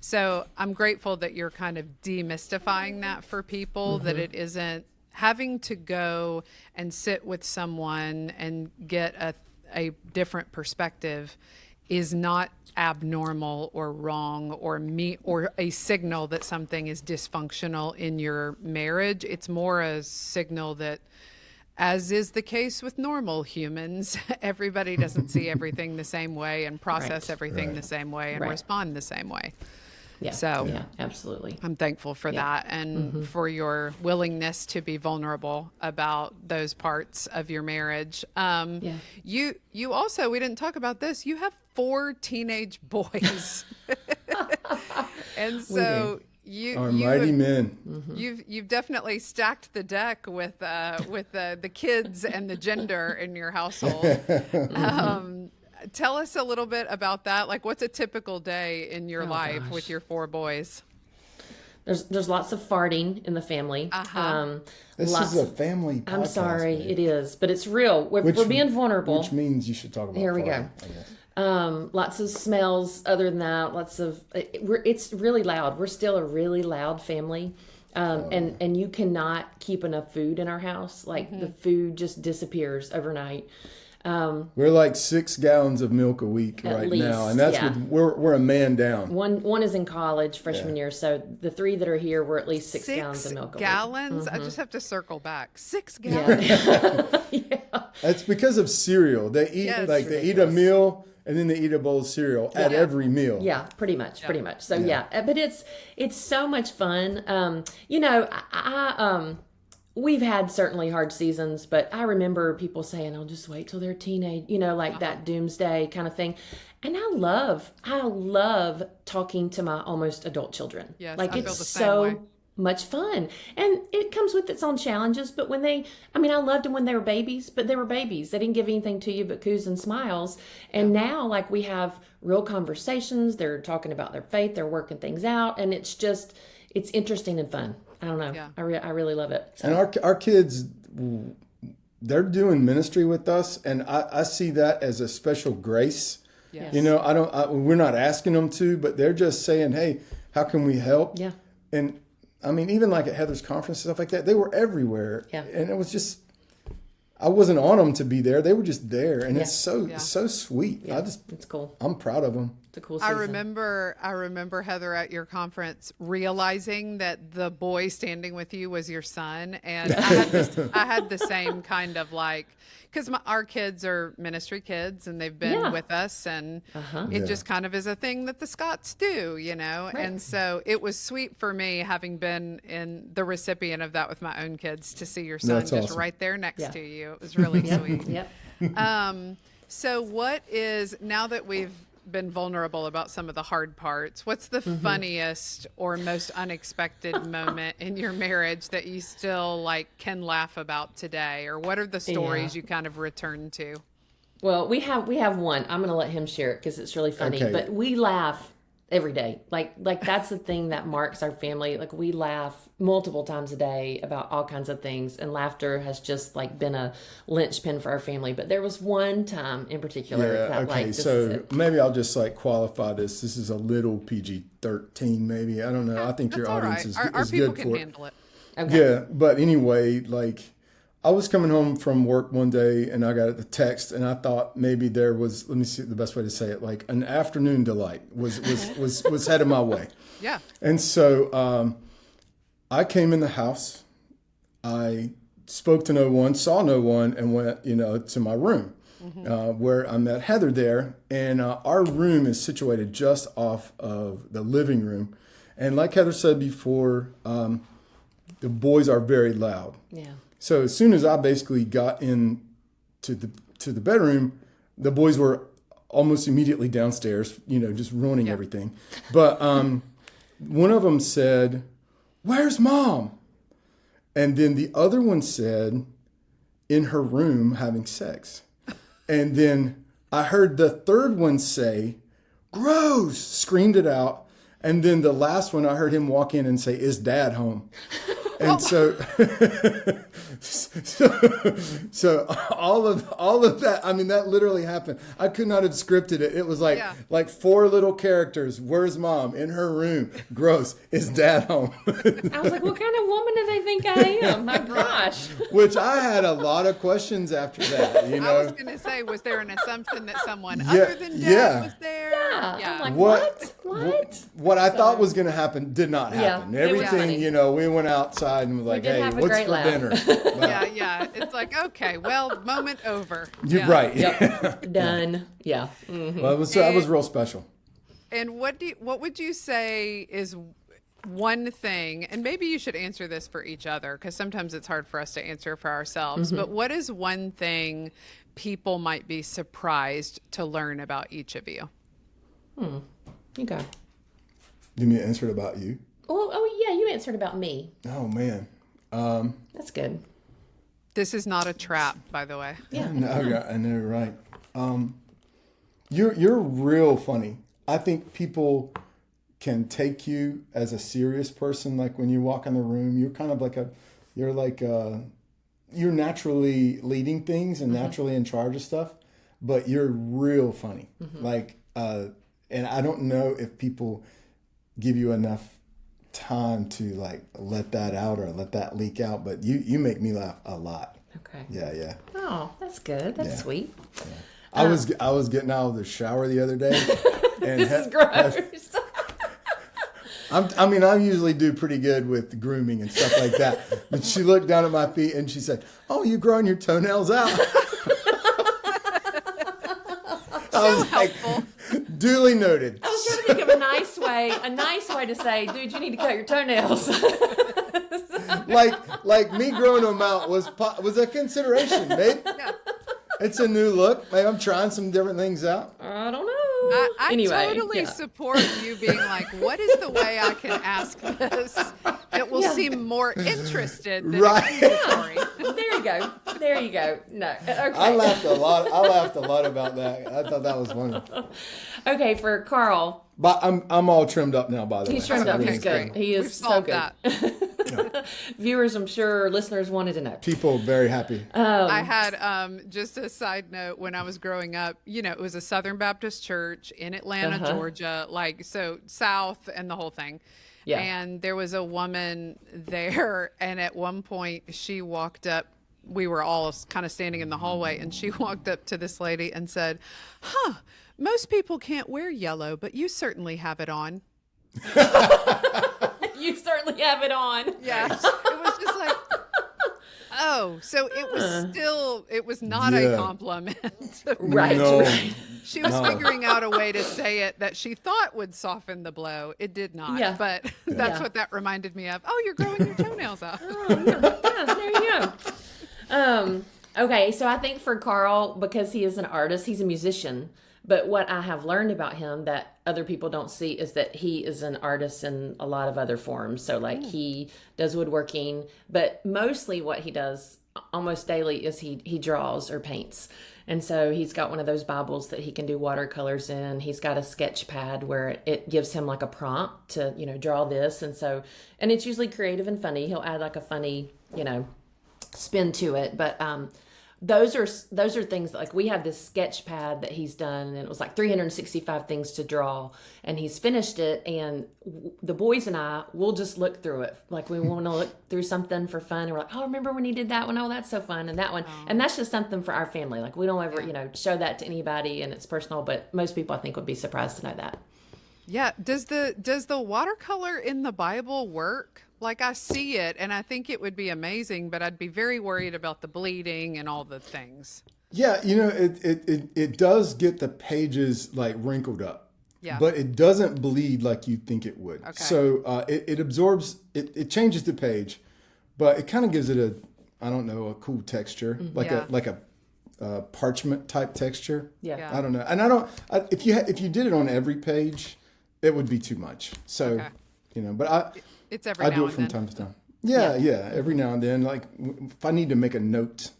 Speaker 3: So I'm grateful that you're kind of demystifying that for people, that it isn't having to go and sit with someone and get a different perspective is not abnormal or wrong or a signal that something is dysfunctional in your marriage. It's more a signal that, as is the case with normal humans, everybody doesn't see everything the same way and process everything the same way and respond the same way.
Speaker 5: Yeah.
Speaker 3: So
Speaker 5: yeah, absolutely.
Speaker 3: I'm thankful for that, and for your willingness to be vulnerable about those parts of your marriage. You also, we didn't talk about this, you have 4 teenage boys. And so you
Speaker 4: mighty men.
Speaker 3: You've definitely stacked the deck with the kids and the gender in your household. Tell us a little bit about that. Like, what's a typical day in your life with your 4 boys?
Speaker 5: There's lots of farting in the family.
Speaker 4: This is a family podcast.
Speaker 5: I'm sorry,
Speaker 4: man.
Speaker 5: it is, but it's real. We're being vulnerable.
Speaker 4: Which means you should talk about
Speaker 5: Here we
Speaker 4: farting,
Speaker 5: go. Lots of smells. Other than that, it's really loud. We're still a really loud family. And you cannot keep enough food in our house. Like the food just disappears overnight.
Speaker 4: We're like 6 gallons of milk a week right
Speaker 5: least,
Speaker 4: now, and that's we're a man down.
Speaker 5: One is in college freshman year, so the 3 that are here were at least 6 gallons of milk a week.
Speaker 3: Gallons? I just have to circle back. 6 gallons.
Speaker 4: It's because of cereal. They eat they eat a meal and then they eat a bowl of cereal at every meal.
Speaker 5: Yeah, pretty much. So but it's so much fun. We've had certainly hard seasons, but I remember people saying, "I'll just wait till they're teenage," that doomsday kind of thing. And I love talking to my almost adult children.
Speaker 3: Yes,
Speaker 5: like
Speaker 3: I feel
Speaker 5: it's
Speaker 3: the same
Speaker 5: so
Speaker 3: way.
Speaker 5: much fun. And it comes with its own challenges, but I loved them when they were babies, but they were babies. They didn't give anything to you but coos and smiles. And now, like, we have real conversations. They're talking about their faith. They're working things out. And it's interesting and fun. I don't know. Yeah. I really love it. So.
Speaker 4: And our kids, they're doing ministry with us, and I see that as a special grace.
Speaker 3: Yes.
Speaker 4: We're not asking them to, but they're just saying, "Hey, how can we help?"
Speaker 5: Yeah.
Speaker 4: And I mean, even like at Heather's conference and stuff like that, they were everywhere.
Speaker 5: Yeah.
Speaker 4: And it was just, I wasn't on them to be there. They were just there, and it's so sweet.
Speaker 5: Yeah. It's cool.
Speaker 4: I'm proud of them.
Speaker 5: It's a cool season.
Speaker 3: I remember Heather at your conference realizing that the boy standing with you was your son, and I had the same kind of like, because our kids are ministry kids and they've been with us, and it just kind of is a thing that the Scotts do, Right. And so it was sweet for me, having been in the recipient of that with my own kids, to see your son
Speaker 4: That's
Speaker 3: just
Speaker 4: awesome.
Speaker 3: right there next to you. It was really sweet.
Speaker 5: Yep.
Speaker 3: So what is, now that we've been vulnerable about some of the hard parts, what's the funniest or most unexpected moment in your marriage that you still can laugh about today? Or what are the stories you kind of return to?
Speaker 5: Well, we have one. I'm going to let him share it because it's really funny.
Speaker 4: Okay.
Speaker 5: But we laugh every day. Like that's the thing that marks our family. Like, we laugh multiple times a day about all kinds of things, and laughter has just been a linchpin for our family. But there was one time in particular that
Speaker 4: so maybe I'll just qualify this. This is a little PG-13, maybe. I don't know. I think your audience
Speaker 3: right.
Speaker 4: is
Speaker 3: our people
Speaker 4: good
Speaker 3: can
Speaker 4: for
Speaker 3: handle it.
Speaker 5: Okay.
Speaker 4: Yeah, but anyway, I was coming home from work one day and I got a text, and I thought maybe there was, let me see the best way to say it, an afternoon delight was headed my way.
Speaker 3: Yeah.
Speaker 4: And so I came in the house, I spoke to no one, saw no one, and went, to my room. where I met Heather there. And our room is situated just off of the living room. And like Heather said before, the boys are very loud.
Speaker 5: Yeah.
Speaker 4: So as soon as I basically got in to the bedroom, the boys were almost immediately downstairs, just ruining everything. But one of them said, "Where's Mom?" And then the other one said, "In her room having sex." And then I heard the third one say, "Gross," screamed it out. And then the last one, I heard him walk in and say, "Is Dad home?" And so all of that, I mean, that literally happened. I could not have scripted it. It was like 4 little characters. "Where's Mom?" "In her room." "Gross." "Is Dad home?"
Speaker 5: I was like, what kind of woman do they think I am? My gosh.
Speaker 4: Which I had a lot of questions after that,
Speaker 3: I was going to say, was there an assumption that someone other than Dad was there?
Speaker 5: Yeah. I'm like,
Speaker 4: what I thought was going to happen did not happen. Everything, we went outside and was like, "Hey, what's for dinner?"
Speaker 3: Yeah. It's like, okay, well, moment over.
Speaker 4: You're right.
Speaker 5: Yep. Done. Yeah. Mm-hmm.
Speaker 4: Well, that was real special.
Speaker 3: And what would you say is one thing, and maybe you should answer this for each other, because sometimes it's hard for us to answer for ourselves, but what is one thing people might be surprised to learn about each of you?
Speaker 5: Okay.
Speaker 4: You mean answered about you?
Speaker 5: Oh, yeah, you answered about me.
Speaker 4: Oh, man.
Speaker 5: That's good.
Speaker 3: This is not a trap, by the way.
Speaker 5: Yeah.
Speaker 4: I know, right. You're real funny. I think people can take you as a serious person. Like when you walk in the room, you're kind of like you're naturally leading things and naturally in charge of stuff, but you're real funny. And I don't know if people give you enough time to let that out or let that leak out, but you make me laugh a lot.
Speaker 5: Okay.
Speaker 4: Yeah.
Speaker 5: Oh, that's good. That's sweet.
Speaker 4: Yeah. I was getting out of the shower the other day. And
Speaker 5: This is gross.
Speaker 4: I usually do pretty good with grooming and stuff like that. But she looked down at my feet and she said, "Oh, you growing your toenails out?" I was
Speaker 3: helpful.
Speaker 4: Duly noted.
Speaker 5: I was trying to think of a nice way to say, "Dude, you need to cut your toenails."
Speaker 4: like me growing them out was a consideration, babe.
Speaker 3: Yeah.
Speaker 4: It's a new look. Maybe I'm trying some different things out.
Speaker 5: I don't know.
Speaker 3: I
Speaker 5: Anyway,
Speaker 3: totally support you being like, what is the way I can ask this that will seem more interested than accusatory?
Speaker 5: There you go. No. Okay.
Speaker 4: I laughed a lot about that. I thought that was funny.
Speaker 5: Okay, for Carl.
Speaker 4: But I'm all trimmed up now, by the way.
Speaker 5: He's trimmed up.
Speaker 3: Okay,
Speaker 5: He's good.
Speaker 3: great.
Speaker 5: He is
Speaker 3: We've
Speaker 5: so
Speaker 3: solved
Speaker 5: good.
Speaker 3: that.
Speaker 5: Viewers, I'm sure listeners wanted to know.
Speaker 4: People very happy.
Speaker 3: I had just a side note. When I was growing up, it was a Southern Baptist church in Atlanta, Georgia, so South and the whole thing.
Speaker 5: Yeah.
Speaker 3: And there was a woman there, and at one point she walked up. We were all kind of standing in the hallway, and she walked up to this lady and said, "Huh, most people can't wear yellow, but you certainly have it on."
Speaker 5: You certainly have it on.
Speaker 3: Yeah. It was just like, oh, so it was not a compliment.
Speaker 5: Right.
Speaker 4: No.
Speaker 5: Right.
Speaker 3: She was figuring out a way to say it that she thought would soften the blow. It did not.
Speaker 5: Yeah.
Speaker 3: But that's what that reminded me of. Oh, you're growing your toenails out.
Speaker 5: Yeah, there you go. Okay, so I think for Carl, because he is an artist, he's a musician. But what I have learned about him that other people don't see is that he is an artist in a lot of other forms. So he does woodworking, but mostly what he does almost daily is he draws or paints. And so he's got one of those Bibles that he can do watercolors in. He's got a sketch pad where it gives him like a prompt to, draw this. And it's usually creative and funny. He'll add like a funny, spin to it. But those are things like we have this sketch pad that he's done, and it was like 365 things to draw, and he's finished it, and the boys and I will just look through it. Like we want to look through something for fun, and we're like, oh, remember when he did that one? Oh, that's so fun. And that one. And that's just something for our family. Like we don't ever, show that to anybody, and it's personal, but most people I think would be surprised to know that.
Speaker 3: Yeah. Does the watercolor in the Bible work? Like I see it and I think it would be amazing, but I'd be very worried about the bleeding and all the things.
Speaker 4: Yeah, it does get the pages like wrinkled up,
Speaker 3: Yeah.
Speaker 4: but it doesn't bleed like you think it would.
Speaker 3: Okay.
Speaker 4: So it absorbs, it changes the page, but it kind of gives it a cool texture, like a parchment type texture.
Speaker 5: Yeah.
Speaker 4: I don't know, and if you did it on every page, it would be too much. So but
Speaker 3: It's every
Speaker 4: I
Speaker 3: now
Speaker 4: do it
Speaker 3: and
Speaker 4: from
Speaker 3: then.
Speaker 4: time to time. Yeah, every now and then, like if I need to make a note.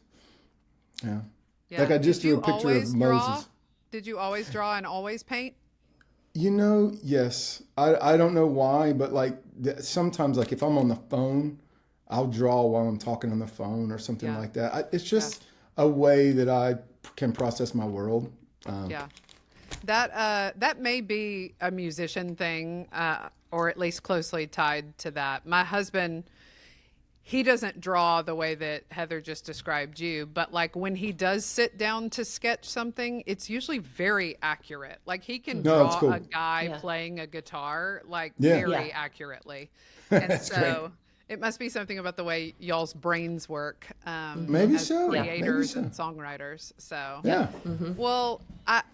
Speaker 4: Yeah.
Speaker 3: Yeah.
Speaker 4: Like I just
Speaker 3: Did you
Speaker 4: drew a picture
Speaker 3: always
Speaker 4: of
Speaker 3: draw?
Speaker 4: Moses.
Speaker 3: Did you always draw and always paint?
Speaker 4: Yes. I don't know why, but like sometimes, like if I'm on the phone, I'll draw while I'm talking on the phone or something like that. It's just a way that I can process my world.
Speaker 3: Yeah. That may be a musician thing, or at least closely tied to that. My husband, he doesn't draw the way that Heather just described you, but like when he does sit down to sketch something, it's usually very accurate. Like he can draw
Speaker 4: cool.
Speaker 3: a guy playing a guitar like
Speaker 4: Yeah.
Speaker 3: very accurately. And so it must be something about the way y'all's brains work,
Speaker 4: Maybe
Speaker 3: as
Speaker 4: so. Yeah.
Speaker 3: creators
Speaker 4: Maybe
Speaker 3: and songwriters. So
Speaker 4: Yeah.
Speaker 3: well,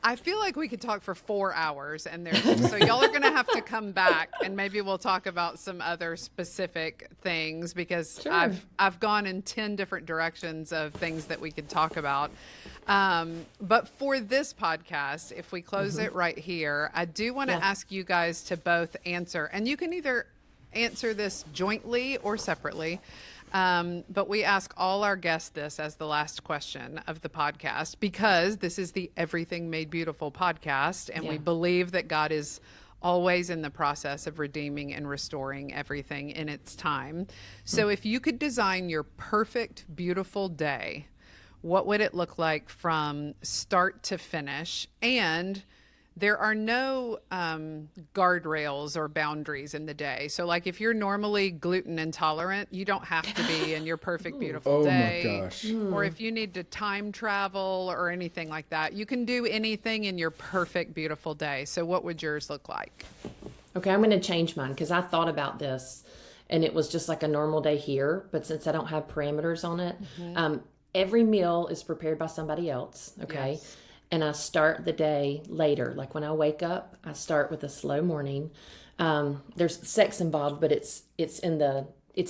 Speaker 3: I feel like we could talk for 4 hours, and so y'all are going to have to come back, and maybe we'll talk about some other specific things, because I've gone in 10 different directions of things that we could talk about. But for this podcast, if we close it right here, I do want to ask you guys to both answer, and you can either answer this jointly or separately. But we ask all our guests this as the last question of the podcast, because this is the Everything Made Beautiful podcast, and we believe that God is always in the process of redeeming and restoring everything in its time. So if you could design your perfect, beautiful day, what would it look like from start to finish? And there are no guardrails or boundaries in the day. So like if you're normally gluten intolerant, you don't have to be in your perfect, beautiful day.
Speaker 4: Oh my gosh.
Speaker 3: Or if you need to time travel or anything like that, you can do anything in your perfect, beautiful day. So what would yours look like?
Speaker 5: Okay, I'm going to change mine because I thought about this and it was just like a normal day here. But since I don't have parameters on it, every meal is prepared by somebody else. Okay.
Speaker 3: Yes.
Speaker 5: And I start the day later. Like when I wake up, I start with a slow morning. There's sex involved, but it's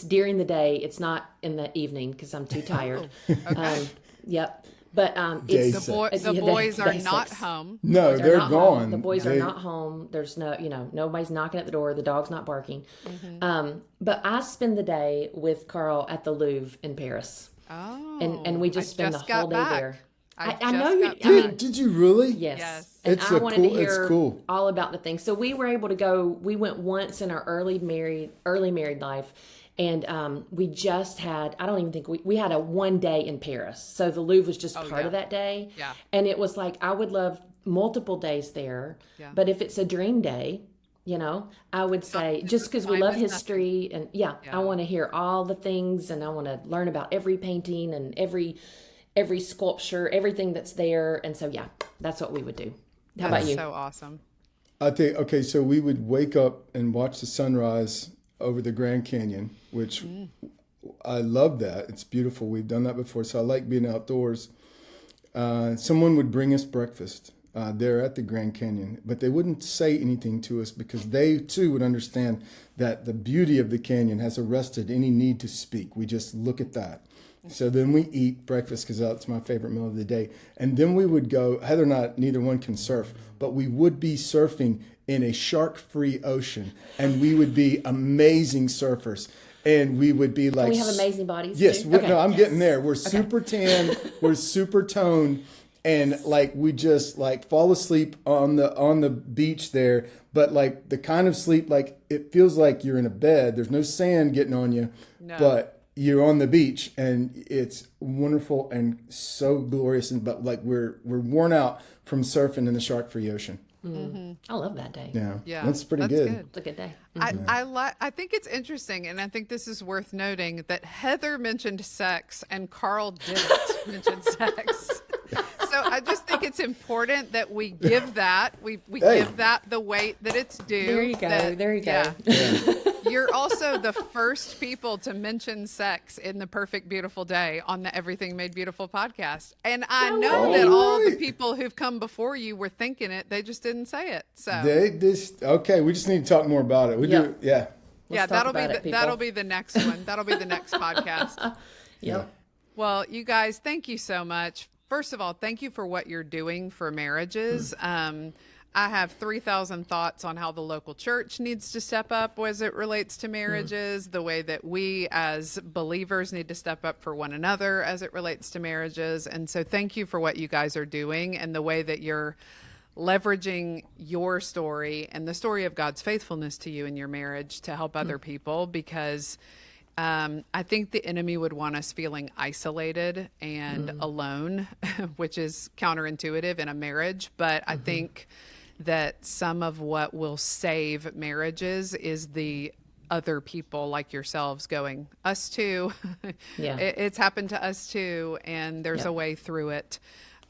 Speaker 5: during the day. It's not in the evening because I'm too tired.
Speaker 3: Okay.
Speaker 5: Yep. But
Speaker 4: Day
Speaker 5: it's
Speaker 4: sex.
Speaker 3: The boys are
Speaker 5: day
Speaker 3: not
Speaker 5: sex.
Speaker 3: home.
Speaker 4: No,
Speaker 5: Boys are
Speaker 4: they're
Speaker 5: not
Speaker 4: gone.
Speaker 5: home. The boys are not home. There's nobody's knocking at the door. The dog's not barking. But I spend the day with Carl at the Louvre in Paris.
Speaker 3: Oh.
Speaker 5: And we just spend the whole day there. I know you.
Speaker 3: got
Speaker 5: I mean,
Speaker 3: back.
Speaker 4: Did you really?
Speaker 5: yes.
Speaker 3: Yes.
Speaker 5: And
Speaker 4: It's
Speaker 5: I
Speaker 4: a
Speaker 5: wanted
Speaker 4: cool-
Speaker 5: to
Speaker 4: it's
Speaker 5: hear
Speaker 4: cool.
Speaker 5: all about the things. So we were able to go. We went once in our early married life, and we just had. I don't even think we had a one day in Paris. So the Louvre was just part of that day.
Speaker 3: Yeah.
Speaker 5: And it was like I would love multiple days there.
Speaker 3: Yeah.
Speaker 5: But if it's a dream day, I would say just because we love
Speaker 3: time is
Speaker 5: history and I want to hear all the things and I want to learn about every painting and every sculpture, everything that's there. And so, that's what we would do. How about you?
Speaker 3: So awesome.
Speaker 4: I think, okay, so we would wake up and watch the sunrise over the Grand Canyon, which I love that. It's beautiful. We've done that before, so I like being outdoors. Someone would bring us breakfast there at the Grand Canyon, but they wouldn't say anything to us because they too would understand that the beauty of the canyon has arrested any need to speak. We just look at that. So then we eat breakfast because that's my favorite meal of the day. And then we would go, Heather and I, neither one can surf, but we would be surfing in a shark-free ocean. And we would be amazing surfers. And we would be like...
Speaker 5: Can we have amazing bodies?
Speaker 4: Yes.
Speaker 5: Too?
Speaker 4: No, I'm getting there. We're super tan. We're super toned. And like we just like fall asleep on the beach there. But like the kind of sleep, like it feels like you're in a bed. There's no sand getting on you.
Speaker 3: No.
Speaker 4: But you're on the beach and it's wonderful and so glorious, but like we're worn out from surfing in the shark-free ocean.
Speaker 5: I love that day.
Speaker 3: Yeah,
Speaker 4: that's pretty
Speaker 3: that's
Speaker 4: good.
Speaker 5: It's a good day.
Speaker 3: I think it's interesting, and I think this is worth noting, that Heather mentioned sex and Carl didn't mention sex. So I just think it's important that we give that, we
Speaker 4: Hey.
Speaker 3: give that the weight that it's due.
Speaker 5: There you go. There you go.
Speaker 3: Yeah. You're also the first people to mention sex in the Perfect Beautiful Day on the Everything Made Beautiful podcast. And I know that all the people who've come before you were thinking it. They just didn't say it. So
Speaker 4: Okay, we just need to talk more about it. Yeah.
Speaker 5: Let's talk about it, people.
Speaker 3: that'll be the next one. That'll be the next podcast.
Speaker 5: Yep.
Speaker 3: Well, you guys, thank you so much. First of all, thank you for what you're doing for marriages. I have 3,000 thoughts on how the local church needs to step up as it relates to marriages, the way that we as believers need to step up for one another as it relates to marriages. And so thank you for what you guys are doing and the way that you're leveraging your story and the story of God's faithfulness to you in your marriage to help other people, because I think the enemy would want us feeling isolated and alone, which is counterintuitive in a marriage. But I think that some of what will save marriages is the other people like yourselves going, us too.
Speaker 5: Yeah.
Speaker 3: It's happened to us too. And there's a way through it.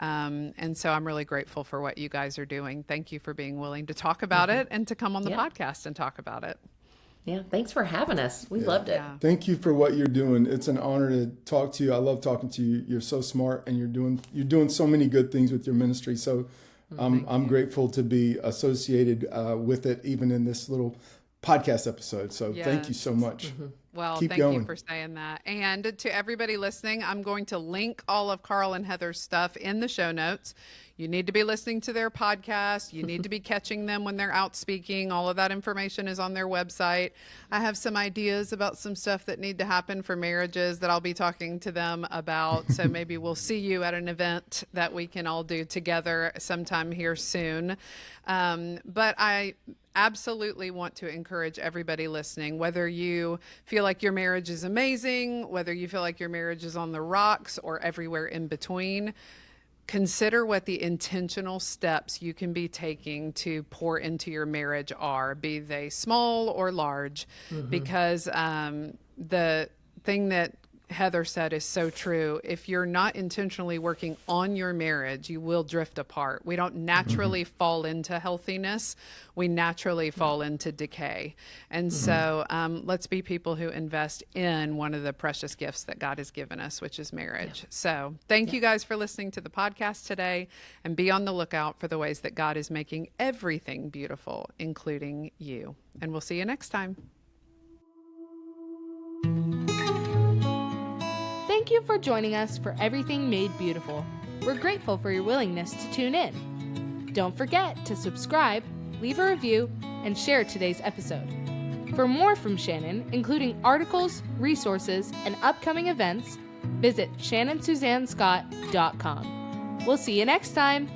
Speaker 3: And so I'm really grateful for what you guys are doing. Thank you for being willing to talk about it and to come on the podcast and talk about it.
Speaker 5: Yeah. Thanks for having us. We loved it.
Speaker 3: Yeah.
Speaker 4: Thank you for what you're doing. It's an honor to talk to you. I love talking to you. You're so smart, and you're doing so many good things with your ministry. So I'm grateful to be associated with it, even in this little podcast episode. So thank you so much.
Speaker 3: Well,
Speaker 4: Keep
Speaker 3: thank
Speaker 4: going.
Speaker 3: you for saying that. And to everybody listening, I'm going to link all of Carl and Heather's stuff in the show notes. You need to be listening to their podcast. You need to be catching them when they're out speaking. All of that information is on their website. I have some ideas about some stuff that need to happen for marriages that I'll be talking to them about. So maybe we'll see you at an event that we can all do together sometime here soon. But I absolutely want to encourage everybody listening, whether you feel like your marriage is amazing, whether you feel like your marriage is on the rocks or everywhere in between, consider what the intentional steps you can be taking to pour into your marriage are, be they small or large, because the thing that Heather said is so true. If you're not intentionally working on your marriage, you will drift apart. We don't naturally fall into healthiness. We naturally fall into decay. And so let's be people who invest in one of the precious gifts that God has given us, which is marriage. So thank you guys for listening to the podcast today, and be on the lookout for the ways that God is making everything beautiful, including you. And we'll see you next time.
Speaker 1: Thank you for joining us for Everything Made Beautiful. We're grateful for your willingness to tune in. Don't forget to subscribe, leave a review, and share today's episode. For more from Shannon, including articles, resources, and upcoming events, visit shannonsuzannescott.com. We'll see you next time.